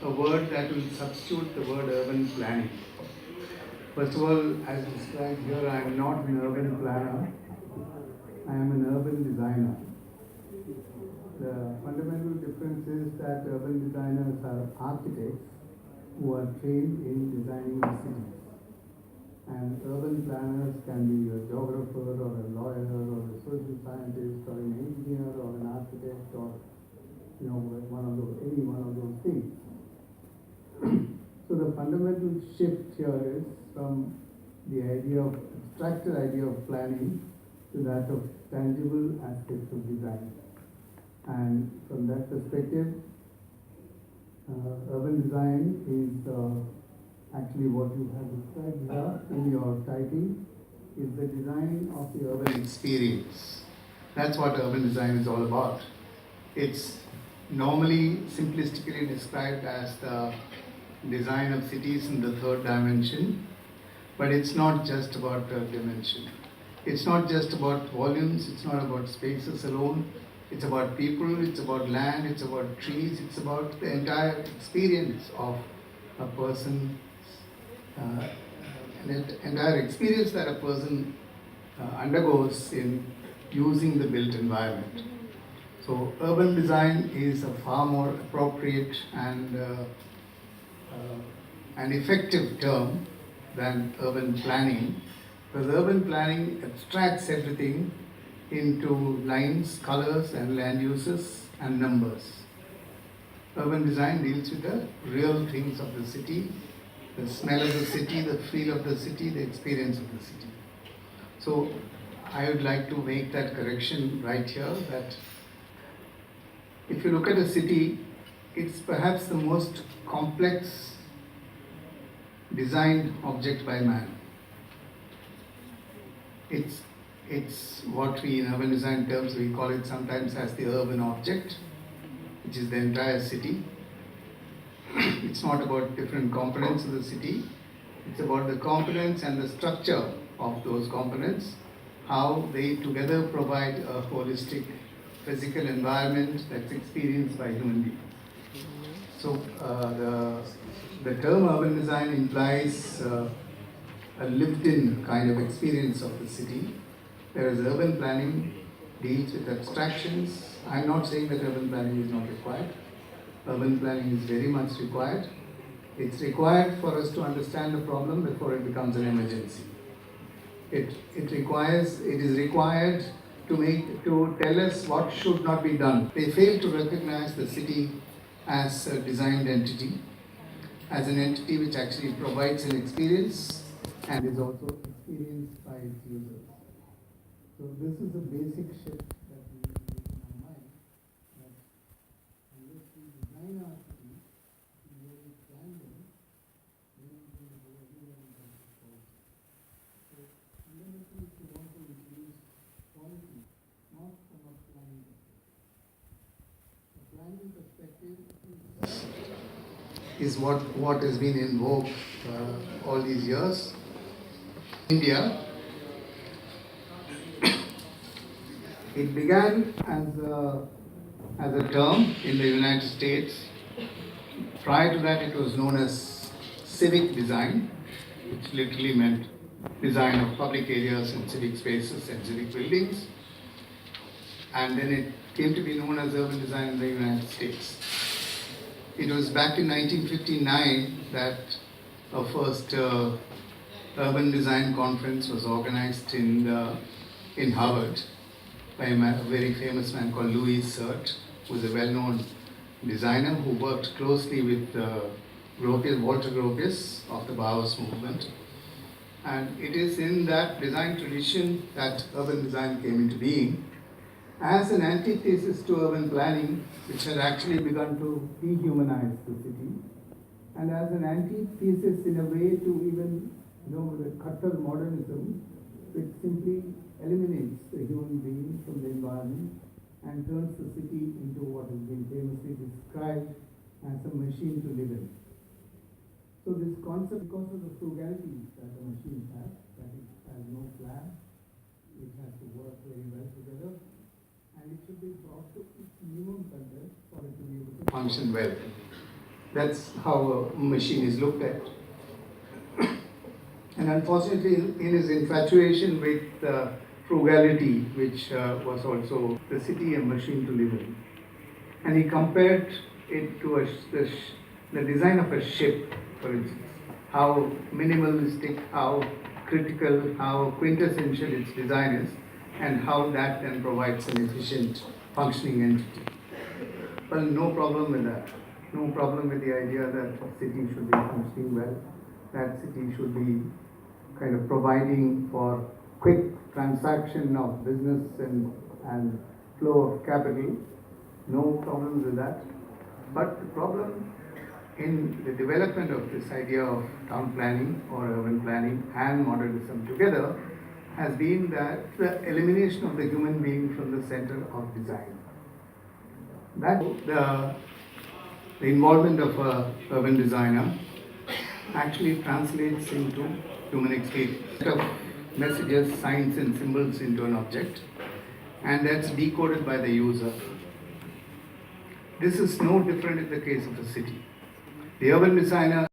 a word that will substitute the word urban planning. First of all, as described here, I am not an urban planner, I am an urban designer. The fundamental difference is that urban designers are architects who are trained in designing cities. And urban planners can be a geographer or a lawyer or a social scientist or an engineer or an architect or any one of those things. So the fundamental shift here is from the abstracted idea of planning to that of tangible aspects of design. And from that perspective, urban design is actually what you have described here in your title, is the design of the urban experience. That's what urban design is all about. It's normally simplistically described as the design of cities in the third dimension, but it's not just about third dimension. It's not just about volumes, it's not about spaces alone. It's about people, it's about land, it's about trees, it's about the entire experience of a person, the entire experience that a person undergoes in using the built environment. So urban design is a far more appropriate and an effective term than urban planning, because urban planning abstracts everything into lines, colors and land uses and numbers. Urban design deals with the real things of the city, the smell of the city, the feel of the city, the experience of the city. So I would like to make that correction right here, that if you look at a city, it's perhaps the most complex designed object by man. It's what we in urban design terms we call it sometimes as the urban object, which is the entire city. It's not about different components of the city, it's about the components and the structure of those components, how they together provide a holistic physical environment that's experienced by human beings. So the term urban design implies a lived-in kind of experience of the city, whereas urban planning deals with abstractions. I'm not saying that urban planning is not required. Urban planning is very much required. It's required for us to understand the problem before it becomes an emergency. It is required to tell us what should not be done. They fail to recognize the city as a designed entity, as an entity which actually provides an experience and is also experienced by its users. So this is a basic shift that we need to keep in our mind, that unless we design our city, we really plan them, then we will go everywhere in terms of quality. So fundamentally, if you want to introduce quality, not from a planning perspective. The planning perspective is what has been in vogue all these years. India, it began as a term in the United States. Prior to that, it was known as civic design, which literally meant design of public areas and civic spaces and civic buildings. And then it came to be known as urban design in the United States. It was back in 1959 that a first urban design conference was organized in Harvard by a very famous man called Louis Sert, who is a well-known designer who worked closely with Walter Gropius of the Bauhaus movement. And it is in that design tradition that urban design came into being as an antithesis to urban planning, which had actually begun to dehumanize the city, and as an antithesis in a way to even the Khattar modernism, which simply eliminates the human being from the environment and turns the city into what has been famously described as a machine to live in. So this concept, because of the frugality that the machines have, that it has no plan, it has to work very well together, and it should be brought to its minimum content for it to be able to function well. That's how a machine is looked at. And unfortunately, in his infatuation with frugality, which was also the city a machine to live in, and he compared it to the design of a ship, for instance, how minimalistic, how critical, how quintessential its design is, and how that then provides an efficient functioning entity. Well, no problem with that. No problem with the idea that a city should be functioning well. That city should be kind of providing for quick transaction of business and flow of capital. No problems with that. But the problem in the development of this idea of town planning or urban planning and modernism together has been that the elimination of the human being from the center of design. That the involvement of an urban designer actually translates into human experience. Set of messages, signs and symbols into an object, and that's decoded by the user. This is no different in the case of a city. The urban designer